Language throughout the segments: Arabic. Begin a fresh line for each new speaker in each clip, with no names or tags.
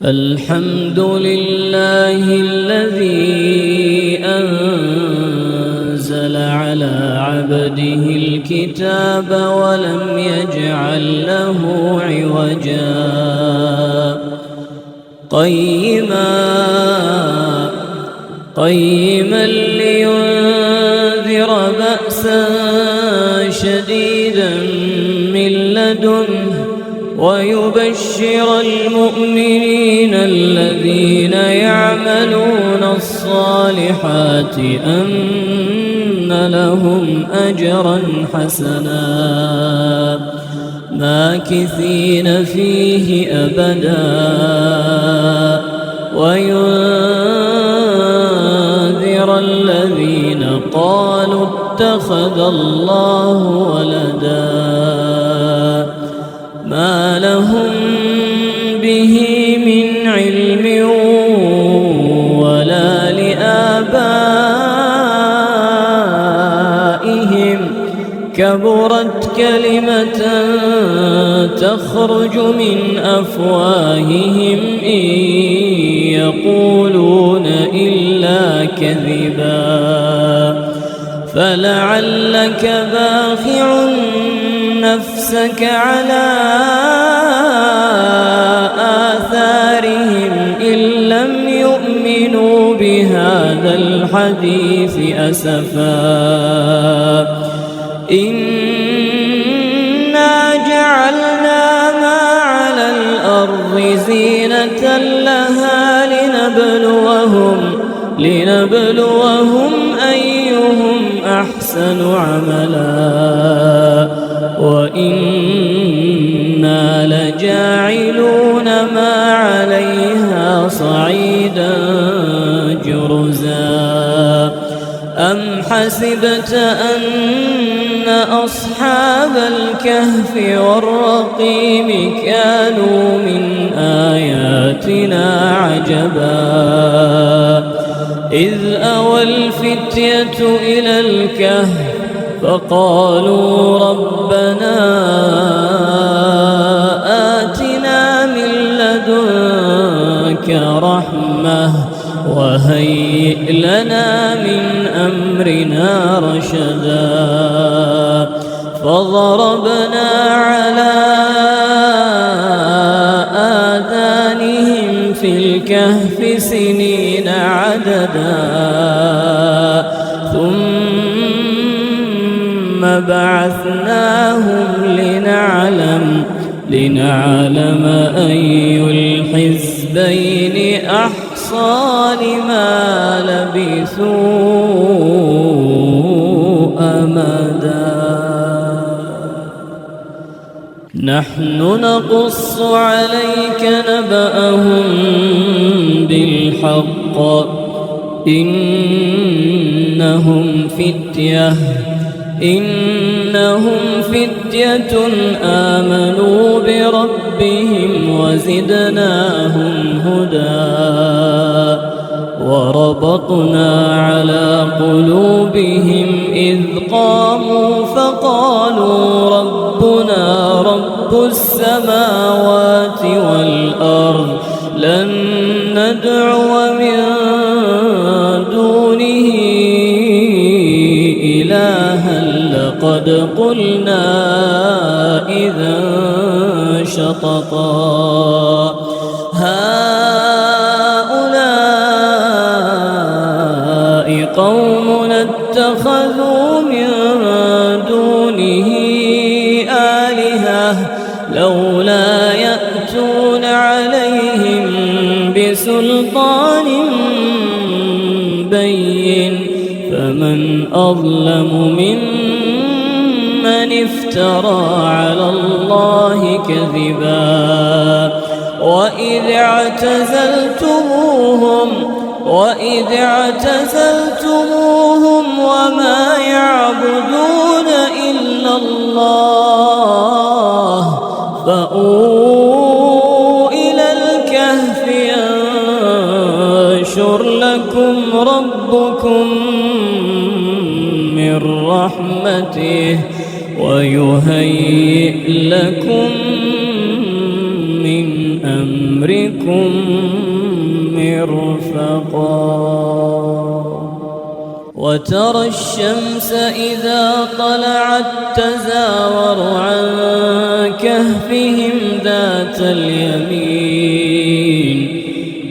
الحمد لله الذي أنزل على عبده الكتاب ولم يجعل له عوجا قيما لينذر بأسا شديدا من لدنه ويبشر المؤمنين الذين يعملون الصالحات أن لهم أجرا حسنا ماكثين فيه أبدا وينذر الذين قالوا اتخذ الله ولدا ما لهم به من علم ولا لآبائهم كبرت كلمة تخرج من أفواههم إن يقولون إلا كذبا فلعلك باخع نفسك على آثارهم إن لم يؤمنوا بهذا الحديث أسفا إنا جعلنا ما على الأرض زينة لها لنبلوهم أيهم أحسن عملا وإنا لجاعلون ما عليها صعيدا جرزا أم حسبت أن أصحاب الكهف والرقيم كانوا من آياتنا عجبا إذ أوى الفتية إلى الكهف فقالوا ربنا آتنا من لدنك رحمة وهيئ لنا من أمرنا رشدا فضربنا على آذانهم في الكهف سنين عددا ثم بعثناهم لنعلم أي الحزبين أحصى لما لبثوا أمدا نحن نقص عليك نبأهم بالحق إنهم فتية آمنوا بربهم وزدناهم هدى وربطنا على قلوبهم إذ قاموا فقالوا ربنا رب السماوات والأرض لن ندعو من دونه إلها لقد قلنا إذا شططا هؤلاء قوم اتخذوا من دونه آلهة لولا يأتون عليهم بسلطان بين فمن أظلم ممن افترى على الله كذبا وإذ اعتزلتموهم وما يعبدون إلا الله فأووا إلى الكهف ينشر لكم ربكم من رحمته ويهيئ لكم من أمركم مرفقا. وترى الشمس إذا طلعت تزاور عن كهفهم ذات اليمين،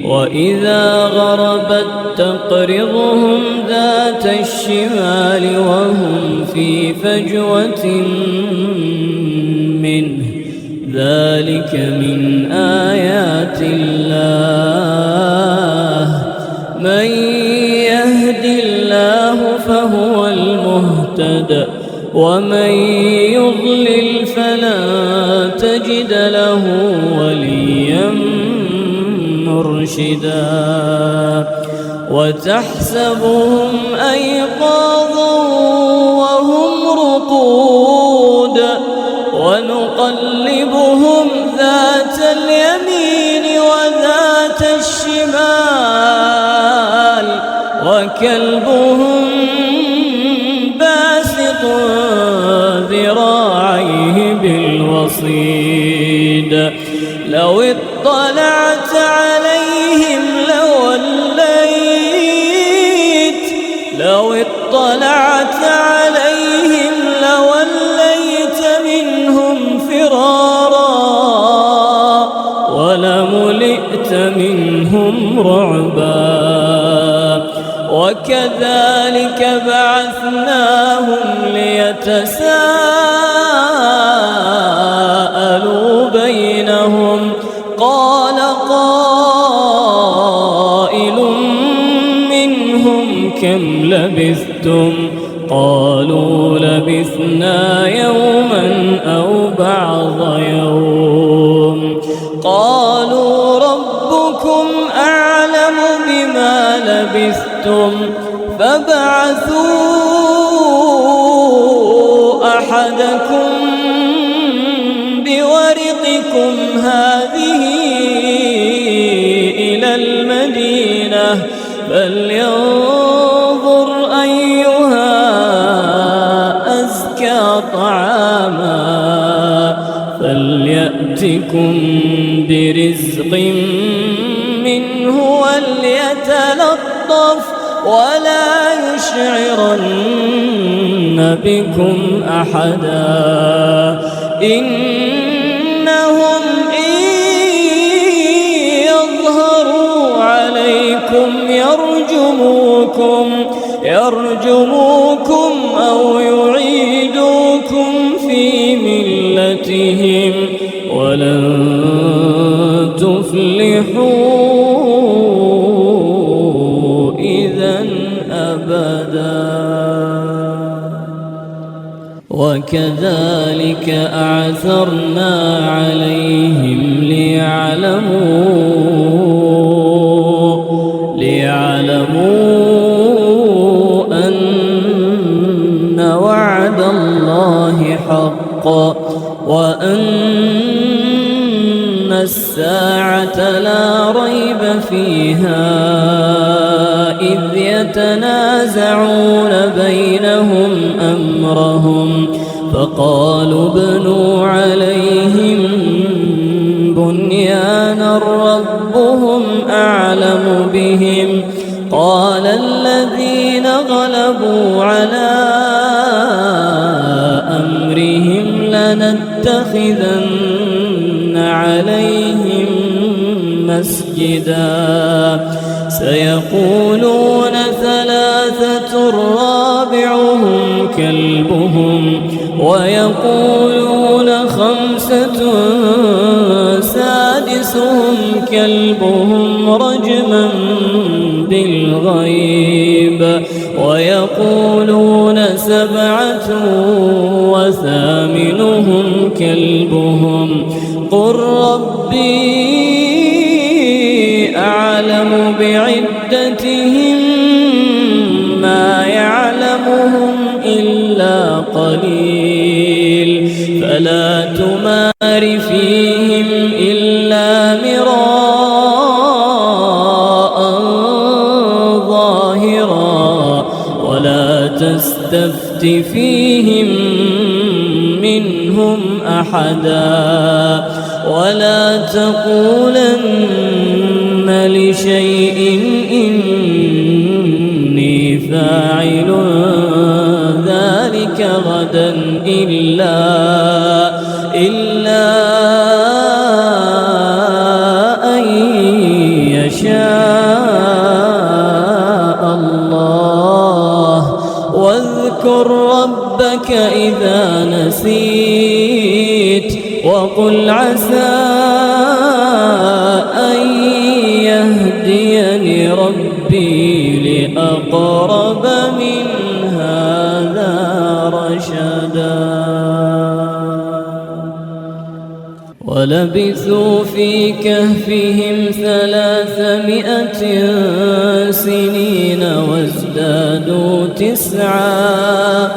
وإذا غربت تقرضهم ذات الشمال وهم في فجوة منه. ذلك من آيات الله، من يهد الله فهو المهتد، ومن يضلل فلن تجد له وليا مرشدا. وتحسبهم أيقاظا وهم رقود، ونقلبهم ذات اليمين وذات الشمال، وكلبهم باسط ذراعيه بالوصيد. لو اطلعت عليهم لوليت منهم فرارا، ولملئت منهم رعبا. وكذلك بعثناهم ليتساءلوا بينهم، قال قائل منهم كم لبثتم؟ قالوا لبثنا يوما أو بعض يوم. قالوا ربكم أعلم بما لبثتم، فابعثوا أحدكم بورقكم هذه إلى المدينة فلينظر أيها أزكى طعاما فليأتكم برزق منه وليتلطف ولا يشعرن بكم أحدا. إنهم إن يظهروا عليكم يرجموكم أو يعيدوكم في ملتهم ولن تفلحوا إذن أبدا. وكذلك أعثرنا عليهم ليعلموا أن وعد الله حق وأن الساعة لا ريب فيها إذ يتنازعون بينهم أمرهم فقالوا ابنوا عليهم بنيانا ربهم أعلم بهم. قال الذين غلبوا على أمرهم لنتخذن عليهم مسجدا. سيقولون ثلاثة رابعهم كلبهم ويقولون خمسة سادسهم كلبهم رجما بالغيب ويقولون سبعة وثامنهم كلبهم قل ربي أعلم بعدتهم ما يعلمهم إلا قليل فلا تمار فيهم إلا مراء ظاهرا ولا تستفت فيهم منهم أحدا ولا تقولن لشيء إني فاعل ذلك غدا إلا أن يشاء الله. واذكر ربك إذا نسيت وقل عسى أن يهديني ربي لأقرب من هذا رشدا. ولبثوا في كهفهم 300 سنين وازدادوا 9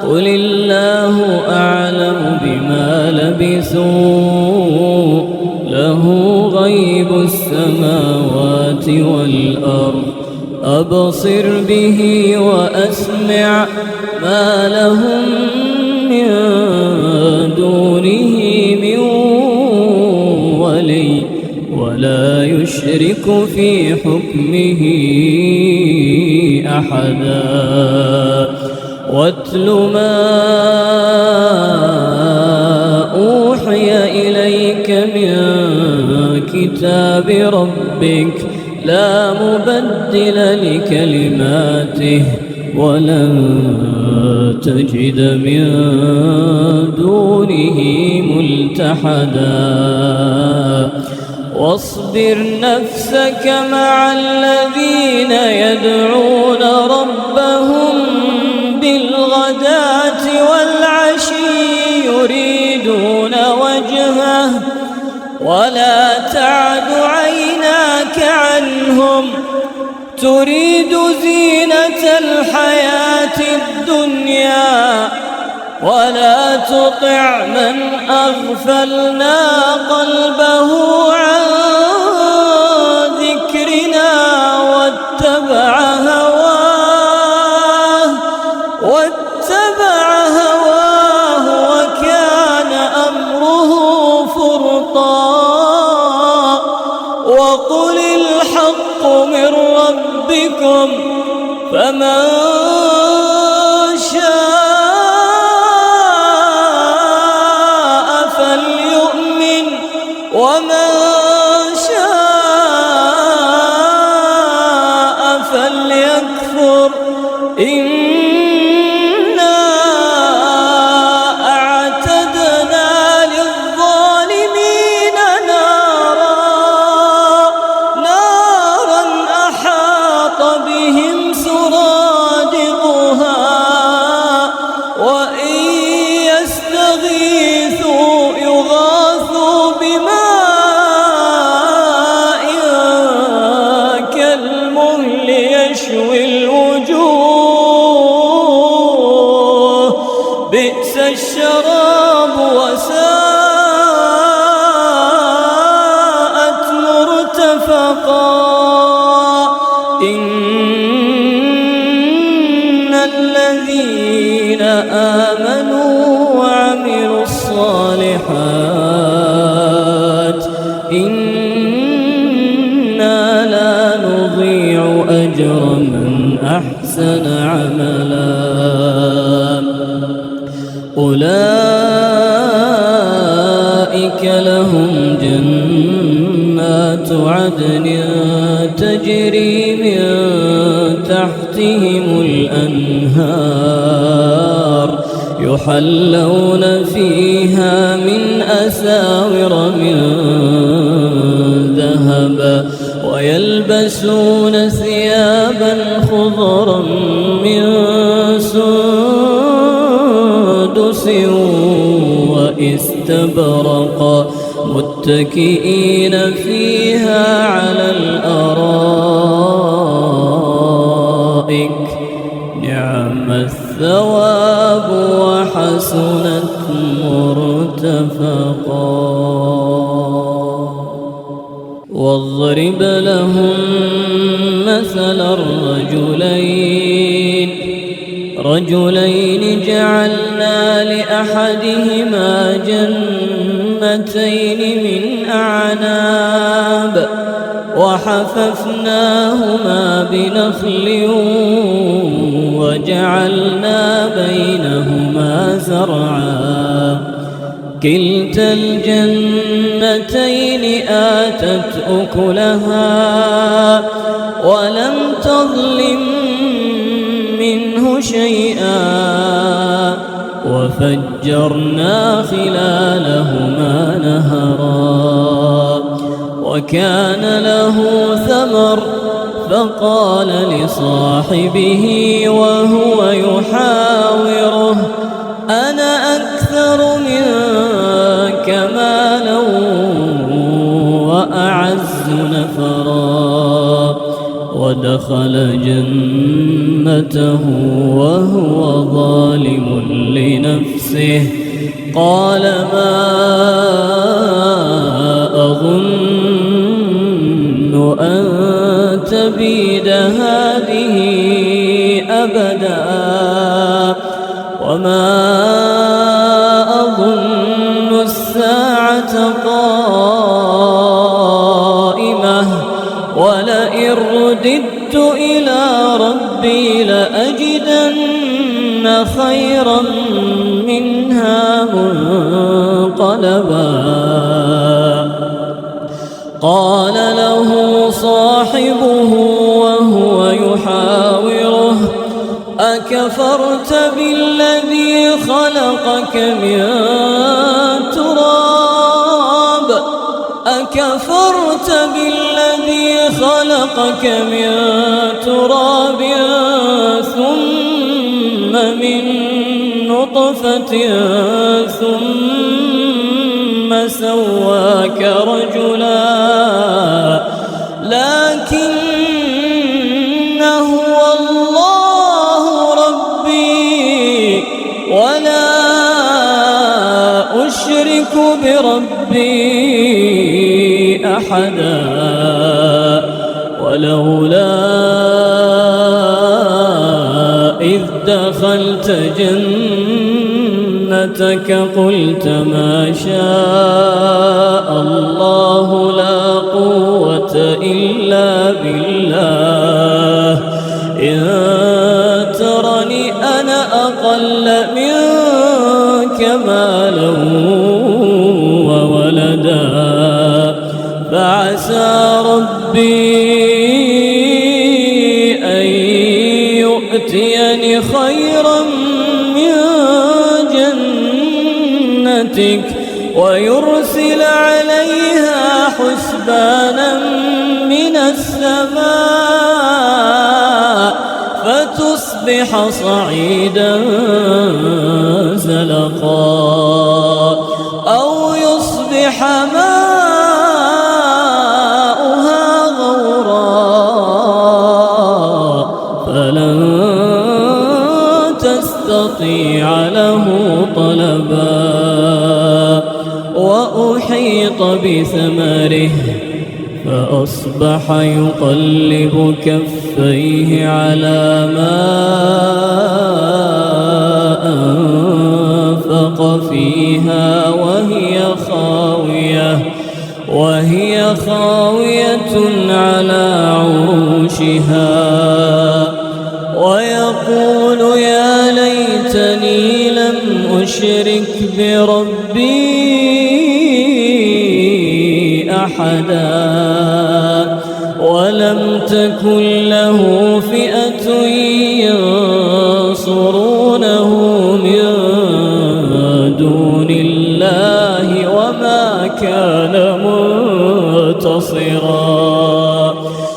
قل الله أعلم بما لبثوا له غيب السماوات والأرض أبصر به وأسمع ما لهم من دونه من ولي ولا يشرك في حكمه أحدا. واتل ما أوحي إليك من كتاب ربك لا مبدل لكلماته ولن تجد من دونه ملتحدا. واصبر نفسك مع الذين يدعون ربهم بالغداة والعشي يريدون وجهه ولا تعد عيناك عنهم تريد زينة الحياة الدنيا ولا تطع من أغفلنا قلبه عن ذكرنا واتبع هواه وكان أمره فرطا. وقل الحق من ربكم فمن شاء فليؤمن ومن شاء فليكفر. إنا أعتدنا للظالمين نارا أحاط بهم سرادقها وإن يستغيثوا يغاثوا بماء كالمهل يشوي الوجوه بئس الشراب وساءت مرتفقا. إن الذين آمنوا وعملوا الصالحات إنا لا نضيع أجر من أحسن عملا. أولئك لهم جنات عدن تجري من تحتهم الأنهار يحلون فيها من أساور من ذهب ويلبسون ثيابا خضرا من سندس واستبرق متكئين فيها على الأرائك نعم الثواب وحسنت مرتفقا. واضرب لهم مثل رجلين جعلنا لأحدهما جنتين جنتين من أعناب وحففناهما بنخل وجعلنا بينهما زرعا كلتا الجنتين آتت أكلها ولم تظلم منه شيئا وفجرنا خلالهما نهرا وكان له ثمر فقال لصاحبه وهو يحاوره أنا أكثر منك مالا وأعز نفرا ودخل جنته وهو ظالم لنفسه قال ما أظن أن تبيد هذه أبدا وما أظن الساعة قائمة ولئن رددت إلى ربي لأجدن خيرا منها منقلبا قال له صاحبه وهو يحاوره أكفرت بالذي خلقك من تراب أكفرت بالذي خلقك من تراب ثم من نطفة ثم سواك رجلا لكن هو الله ربي ولا أشرك بربي أحدا ولولا إذ دخلت جنتك قلت ما شاء الله لا قوة إلا بالله إن ترني أنا أقل منك مالا وولدا فعسى ربي أن يؤتيني خيرا من جنتك ويرسل عليها حسبانا من السماء فتصبح صعيدا زلقا أو يصبح ماؤها غورا فلن تستطيع له طلبا وأحيط بثمره فأصبح يقلب كفيه على ما أنفق فيها وهي خاوية على عروشها ويقول يا ليتني لم أشرك بربي أحدا ولم تكن له فئة ينصرونه من دون الله وما كان منتصرا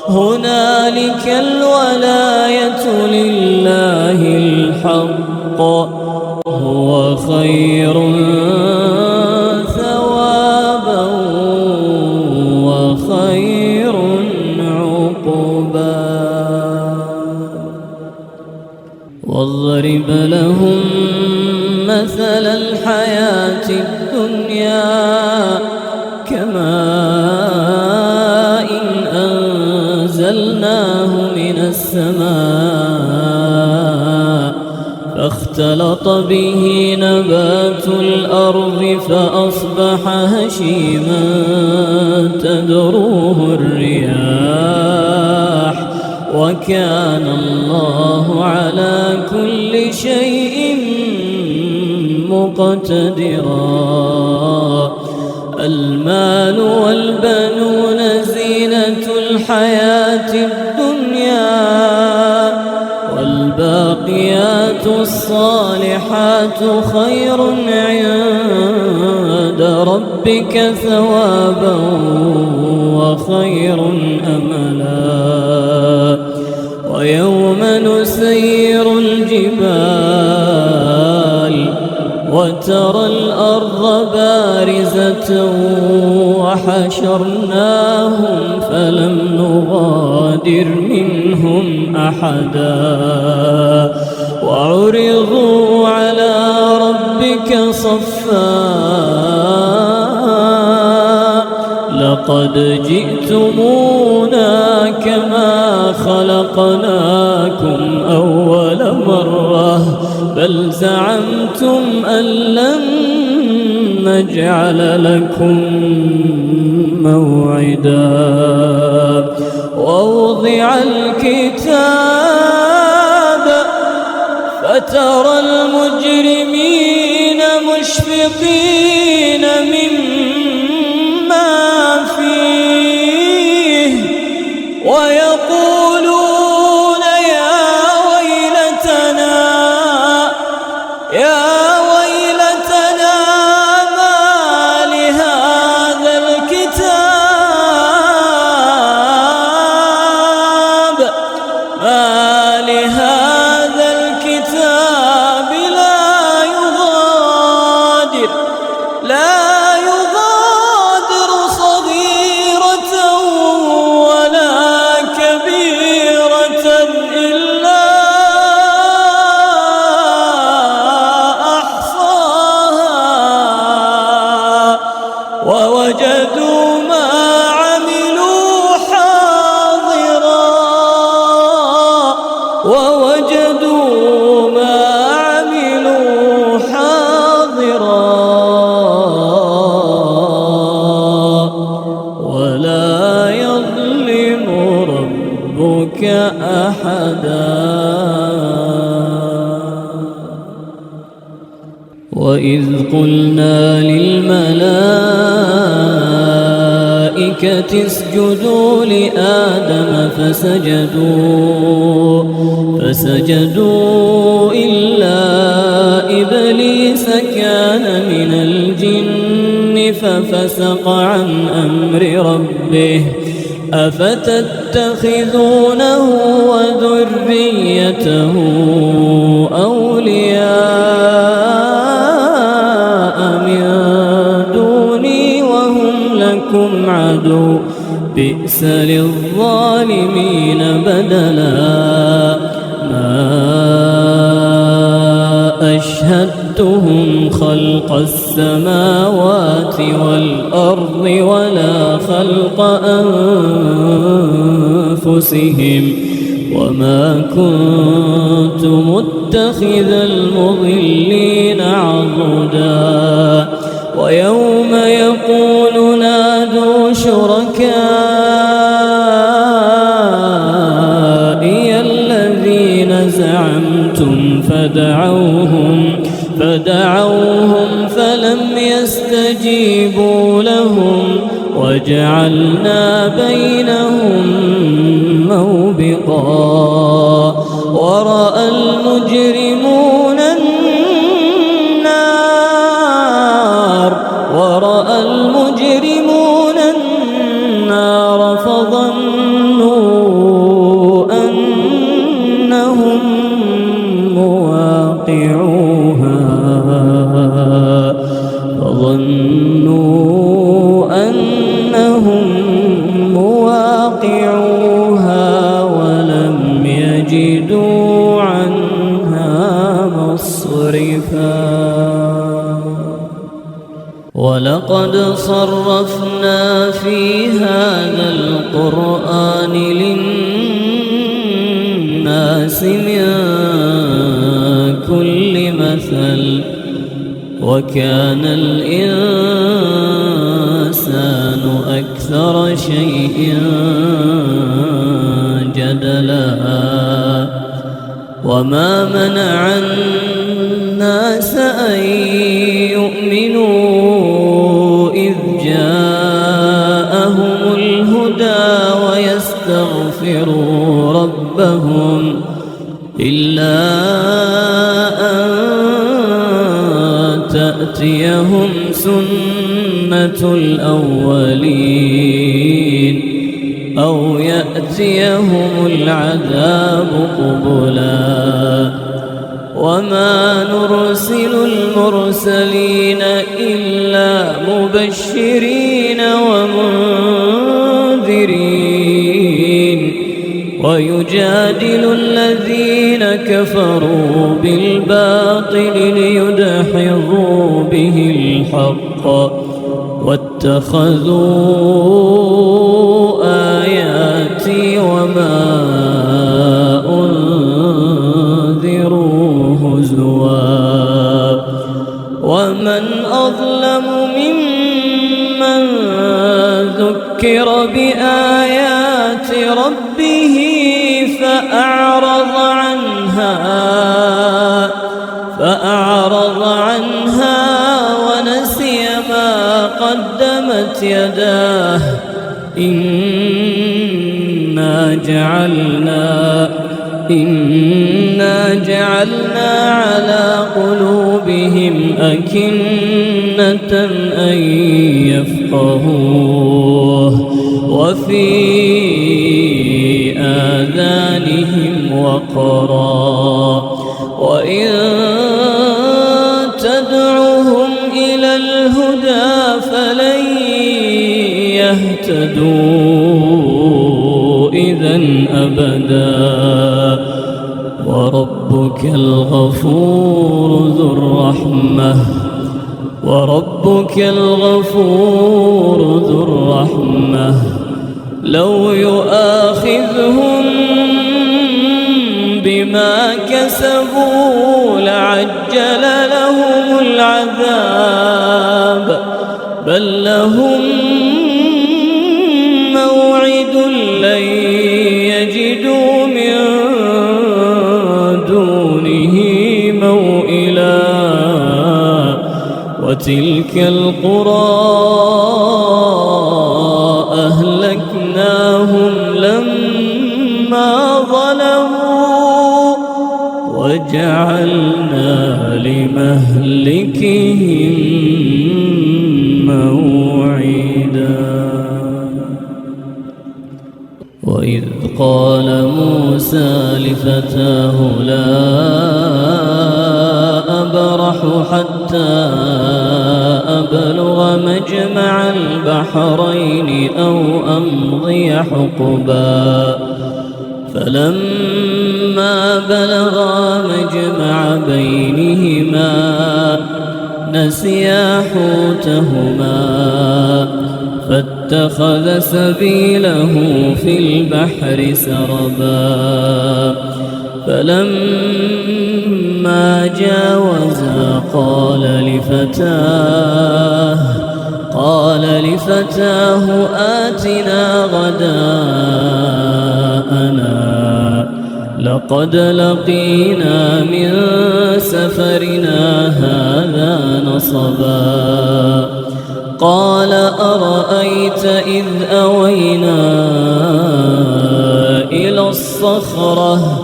هنالك الولاية لله الحق هو خير ثوابا وخير عقبا واضرب لهم مثل الحياة الدنيا كماء أنزلناه من السماء فاختلط به نبات الأرض فأصبح هشيما تذروه الرياح وكان الله على كل شيء مقتدرا. المال والبنون زينة الحياة الدنيا والباقيات الصالحات خير عند ربك ثوابا وخير أملا. ويوم نسير الجبال وترى الأرض بارزة وحشرناهم فلم نغادر منهم أحدا وعرضوا على ربك صفا لقد جئتمونا كما خلقناكم أول مرة بل زعمتم أن لن نجعل لكم موعدا. ووضع الكتاب فترى المجرمين مشفقين مما فيه ويقولون يا ويلتنا ما لهذا الكتاب لا يغادر صغيرة ولا كبيرة إلا أحصاها ووجدوا ما عملوا حاضرا ولا يظلم ربك أحدا. وإذ قلنا للملائكة اسجدوا لآدم فسجدوا إلا إبليس كان من الجن ففسق عن أمر ربه أفتتخذونه وذريته أولياء من دوني وهم لكم عدو بئس للظالمين بدلا. ما أشهدتهم خلق السماوات والأرض ولا خلق أنفسهم وما كنت متخذ المضلين عضدا. ويوم يقول نادوا شركائي الذين زعمتم فدعوهم فلم يستجيبوا لهم وجعلنا بينهم موبقا. ورأى المجرمون النار فظنوا أنهم مواقعوها ولم يجدوا عنها مصرفا. ولقد صرفنا في هذا القرآن للناس من كل وكان الإنسان أكثر شيء جدلا وما منع الناس أن يؤمنوا إذ جاءهم الهدى ويستغفروا ربهم إلا أن تأتيهم سنة الأولين أو يأتيهم العذاب قبلا وما نرسل المرسلين إلا مبشرين ومنذرين ويجادل الذين كفروا بالباطل ليدحضوا به الحق واتخذوا آياتي وما أنذروا هزوا ومن أظلم ممن ذكر بآيات ربه فأعرض عنها ونسي ما قدمت يداه إنا جعلنا على قلوبهم أكنة أن يفقهوه وفي آذانهم وقرا وإن تدعوهم إلى الهدى فلن يهتدوا إذن أبدا وربك الغفور ذو الرحمة لو يؤاخذهم بما كسبوا لعجل لهم العذاب بل لهم موعد لن يجدوا من دونه موئلا وتلك القرى أهلكناهم لما ظلموا وجعلنا لمهلكهم موعدا وإذ قال موسى لفتاه لا أبرح حتى أبلغ مجمع البحرين أو أمضي حقبا فلما بلغا مجمع بينهما نسيا حوتهما فاتخذ سبيله في البحر سربا فلما جاوزا قال لفتاه آتنا غداءنا لقد لقينا من سفرنا هذا نصبا قال أرأيت إذ أوينا إلى الصخرة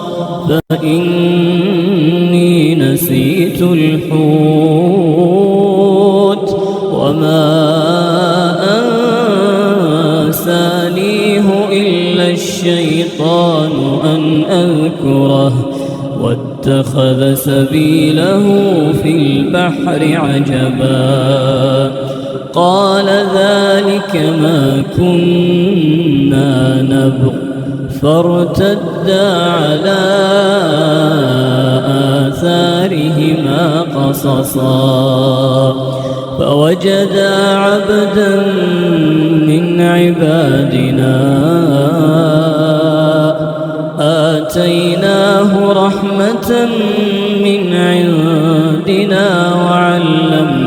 فإني نسيت الحوت وما أنسانيه إلا الشيطان أن أذكره واتخذ سبيله في البحر عجبا قال ذلك ما كنا نبغ فارتدا على آثارهما قصصا فوجدا عبدا من عبادنا آتيناه رحمة من عندنا وعلمناه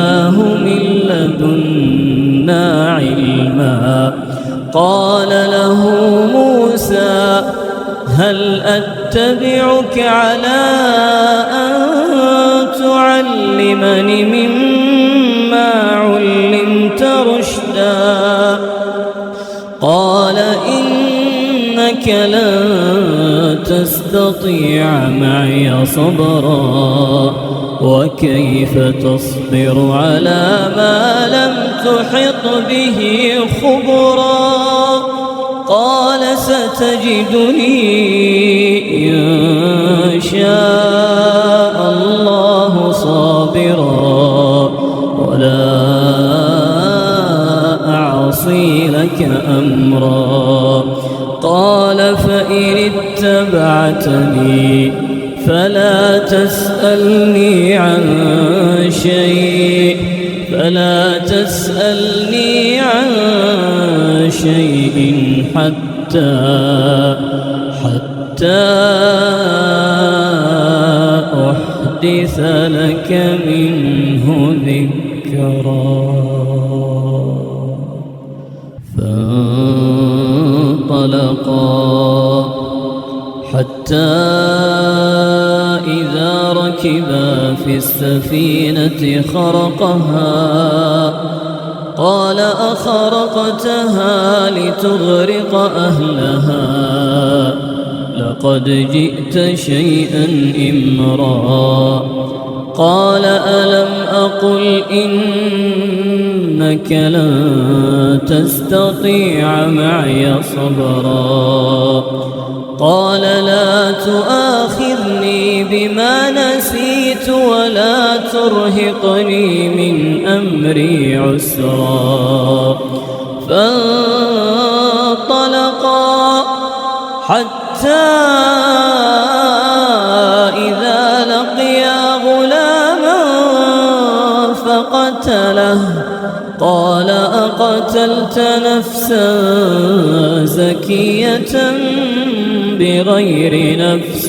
وآتيناه من لدنا علما. قال له موسى هل أتبعك على أن تعلمني مما علمت رشدا؟ قال إنك لن تستطيع معي صبرا وكيف تصبر على ما لم تحط به خبرا؟ قال ستجدني إن شاء الله صابرا ولا أعصي لك أمرا. قال فإن اتبعتني فلا تسألني عن شيء حتى أحدث لك منه ذكرا. فانطلقا حتى إذا ركبا في السفينة خرقها قال أخرقتها لتغرق أهلها لقد جئت شيئا إمرا. قال ألم أقل إنك لن تستطيع معي صبرا؟ قال لا تؤاخذني بما نسيت ولا ترهقني من أمري عسرا. فانطلقا حتى إذا لقيا غلاما فقتله. قال أقتلت نفسا زكية بغير نفس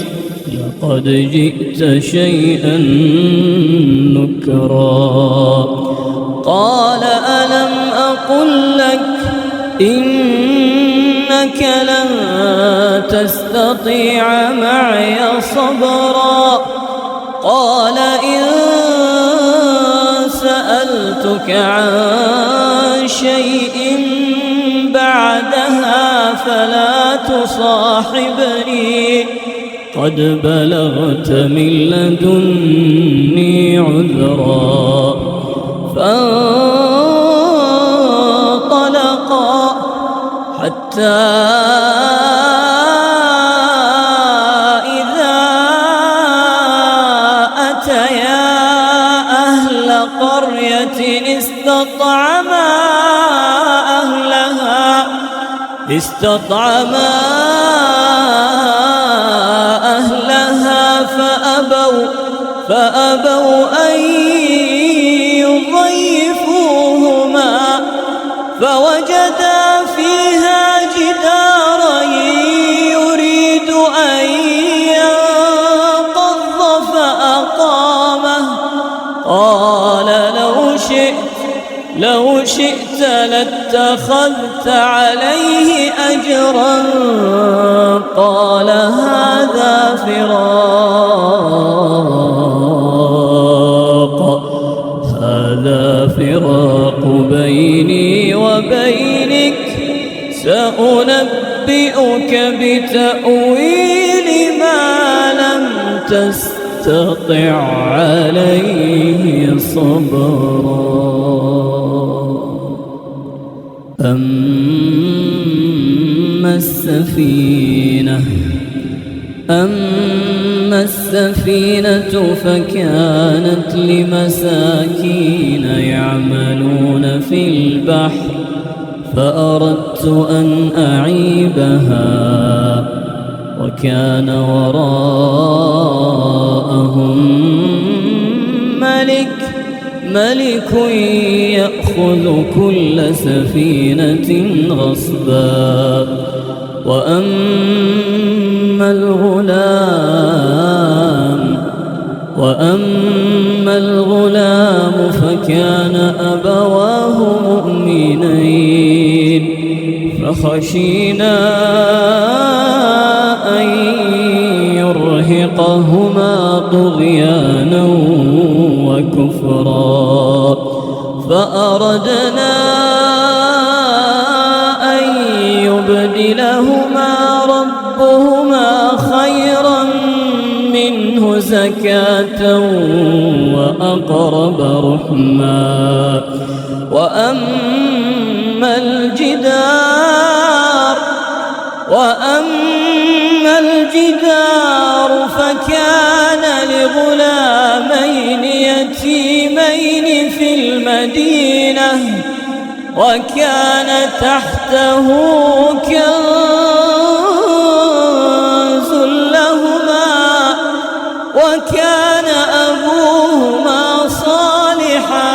لقد جئت شيئا نكرا. قال ألم أقل لك إنك لن تستطيع معي صبرا؟ قال إن سألتك عن شيء بعدها فلا تصاحبني قد بلغت من لدني عذرا. فانطلقا حتى إذا أتيا أهل قرية استطعما أهلها فأبوا أن يضيفوهما فوجدا فيها جدارا يريد أن ينقض فأقامه. قال لو شئت لاتخذت عليه أجرا. قال هذا فراق بيني وبينك سأنبئك بتأويل ما لم تستطع عليه صبرا. أما السفينة فكانت لمساكين يعملون في البحر فأردت أن أعيبها وكان وراءهم ملك يأخذ كل سفينة غصبا. وأما الغلام فكان أبواه مؤمنين فخشينا أن يرهقهما طغيانا وكفرا فأردنا أن يبدلهما ربهما خيرا منه زكاة وأقرب رحما وأما الجدار فكان لغلامين يتيمين في المدينة وكان تحته كنز لهما وكان أبوهما صالحا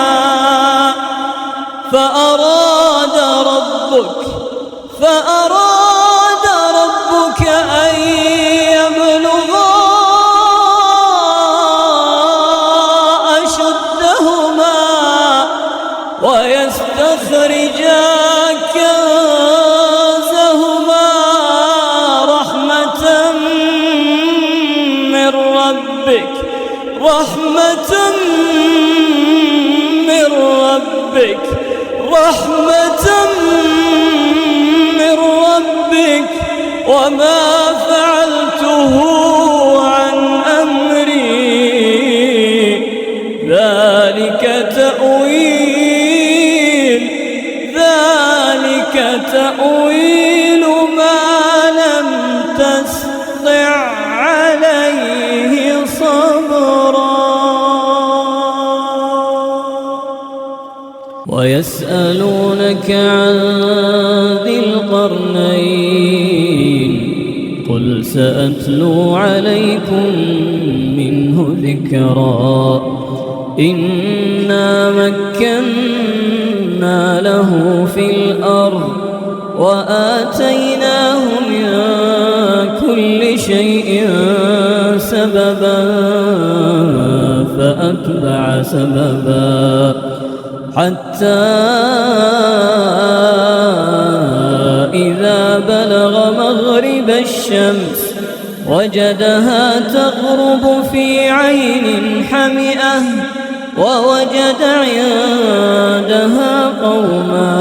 فأراد ربك أن يبلغا أشدهما ويستخرجا كنزهما رحمة من ربك وما فعلته عن أمري ذلك تأويل ما لم تستطع عليه صبرا ويسألونك عن ذي القرنين قل سأتلو عليكم منه ذكرا إنا مكنا له في الأرض وآتيناه من كل شيء سببا فأتبع سببا حتى إذا بلغ مغرب الشمس وجدها تغرب في عين حمئة ووجد عندها قوما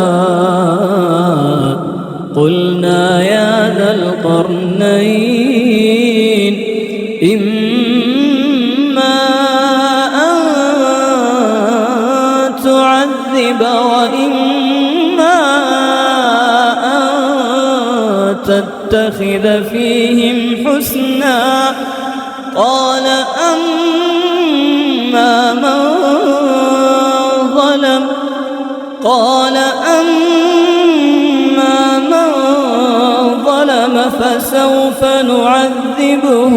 قلنا يا ذا القرنين إما أن تعذب وإما أن تتخذ فيهم حسنا قال أما من ظلم فسوف نعذبه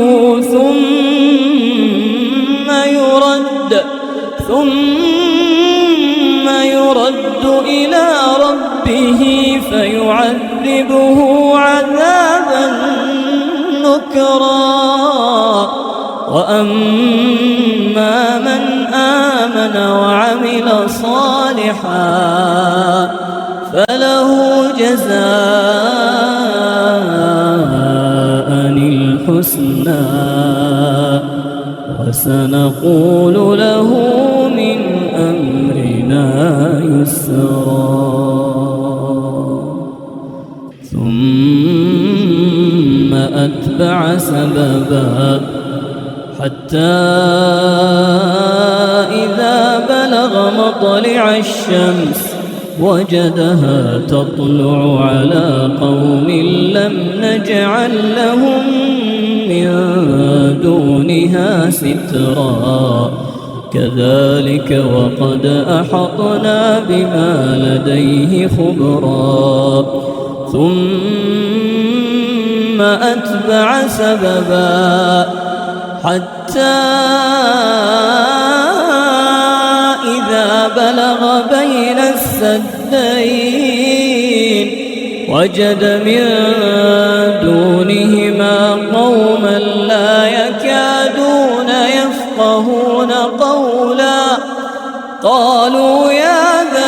ثم يرد إلى ربه فيعذبه عذابا نكرا وأما من آمن وعمل صالحا فله جزاء الحسنى وسنقول له من أمرنا يسرا ثم أتبع سببا حتى إذا بلغ مطلع الشمس وجدها تطلع على قوم لم نجعل لهم من دونها سترا كذلك وقد أحطنا بما لديه خبرا ثم أتبع سببا حتى إذا بلغ بين السدين وجد من دونهما قوما لا يكادون يفقهون قالوا يا ذا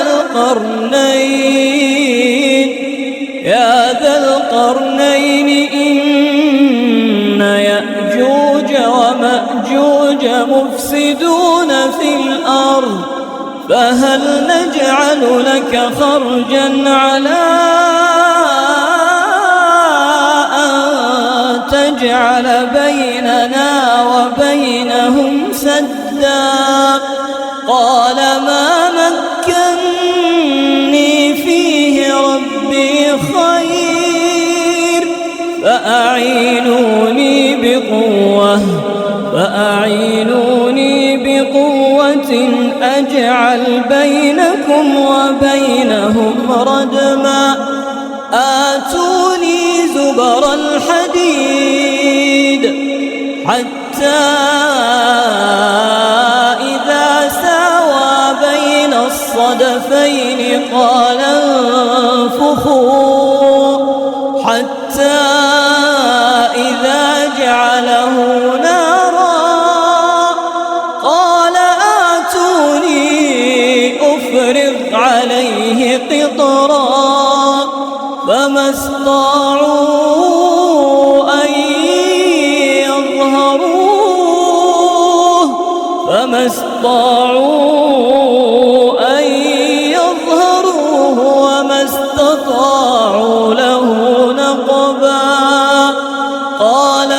القرنين إن يأجوج ومأجوج مفسدون في الأرض فهل نجعل لك خرجا على أن تجعل بيننا وبينهم سدا قال ما مكنني فيه ربي خير فأعينوني بقوة أجعل بينكم وبينهم ردما آتوني زبر الحديد حتى إذا ساوى بين الصدفين قال انفخوا حتى إذا جعله نارا قال آتوني أفرغ عليه قطرا فما استطاعوا أن يظهروه وما استطاعوا له نقبا قال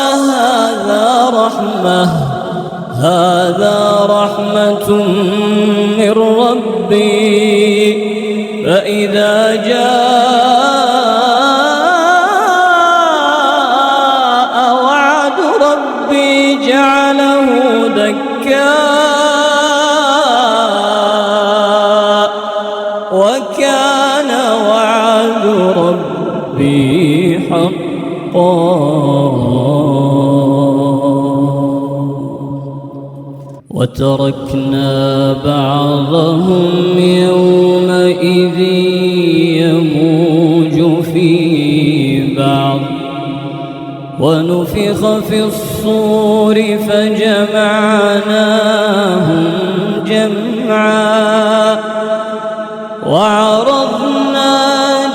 هذا رحمة من ربي فإذا جاء وعد ربي جعله دكا وكان وعد ربي حقا وتركنا بعضهم يومئذ يموج في بعض ونفخ في الصور فجمعناهم جمعا وعرضنا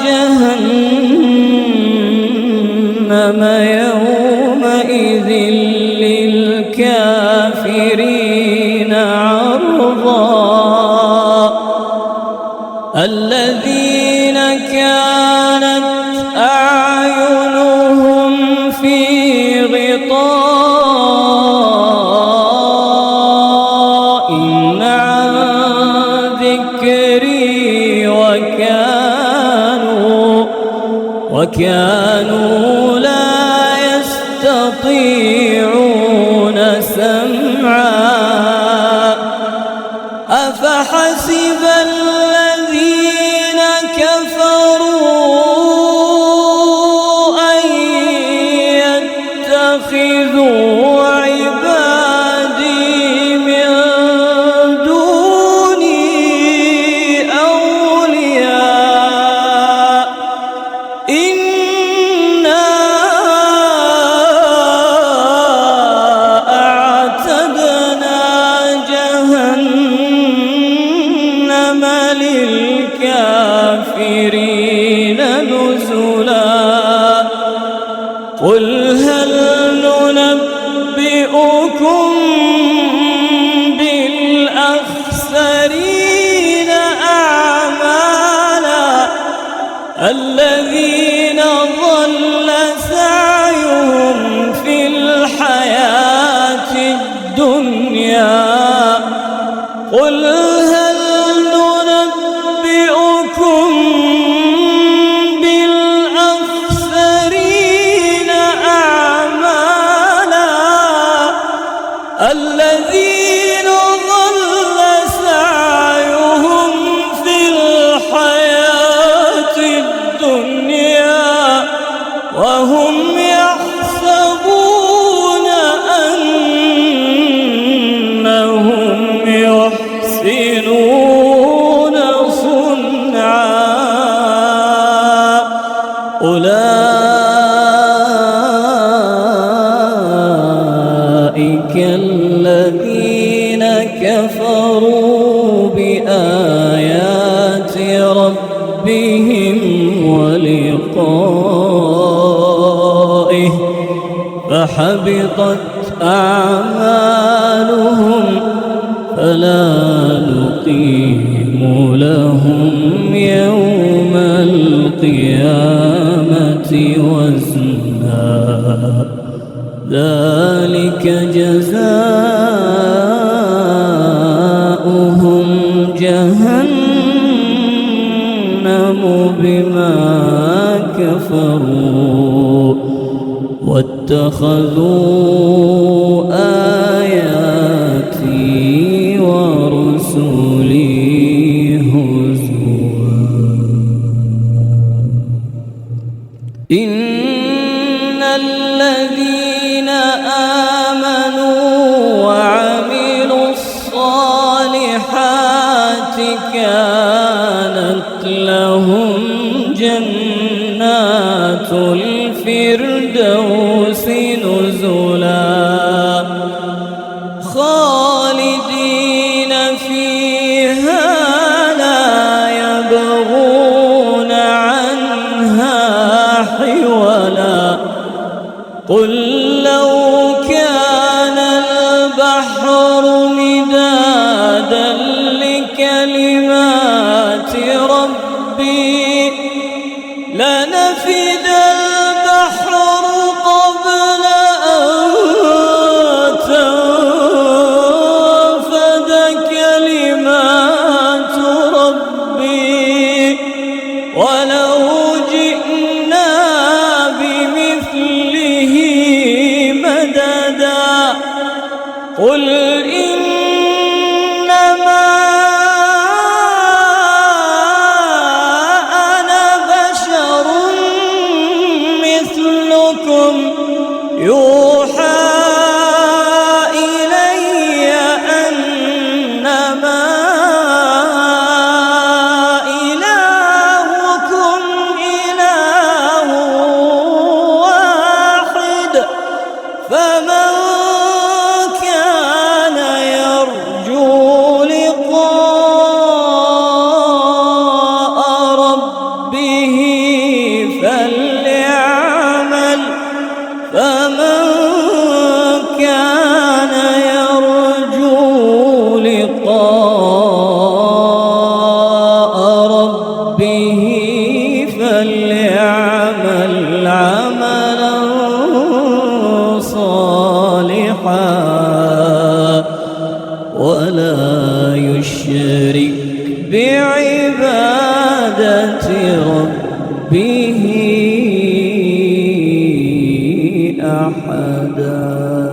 جهنم يومئذ للكافرين عرضا الذين كانت أعينهم في غطاء عن ذكري وكانوا لا يستطيعون سمعا أفحسب الذين كفروا أن يتخذوا عبادي من دوني أولياء إنا أعتدنا جهنم للكافرين نزلا قل هل ننبئكم بالأخسرين أعمالا الذين ضل سعيهم في الحياة الدنيا قل هل ننبئكم بالأخسرين أعمالا الذين ضل سعيهم في الحياة الدنيا وهم يحسبون أنهم يحسنون صنعا أولئك الذين كفروا وحبطت أعمالهم فلا نقيم لهم يوم القيامة وزنا ذلك جزاؤهم جهنم بما كفروا واتخذوا آياتي ورسلي هزوا إن الذين آمنوا وعملوا الصالحات كانت لهم جنات الفردوس نزلا خالدين فيها لا يبغون عنها حولا قل لو كان البحر مدادا لكلمات ربي لنفد البحر قبل أن تنفد كلمات ربي ولو جئنا بمثله مددا قل إنما يوحى إلي أنما إلهكم إله واحد فمن كان يرجو لقاء ربه فمن كان يرجو لقاء ربه فليعمل عملا صالحا ولا يشرك بعبادة ربه أحدا.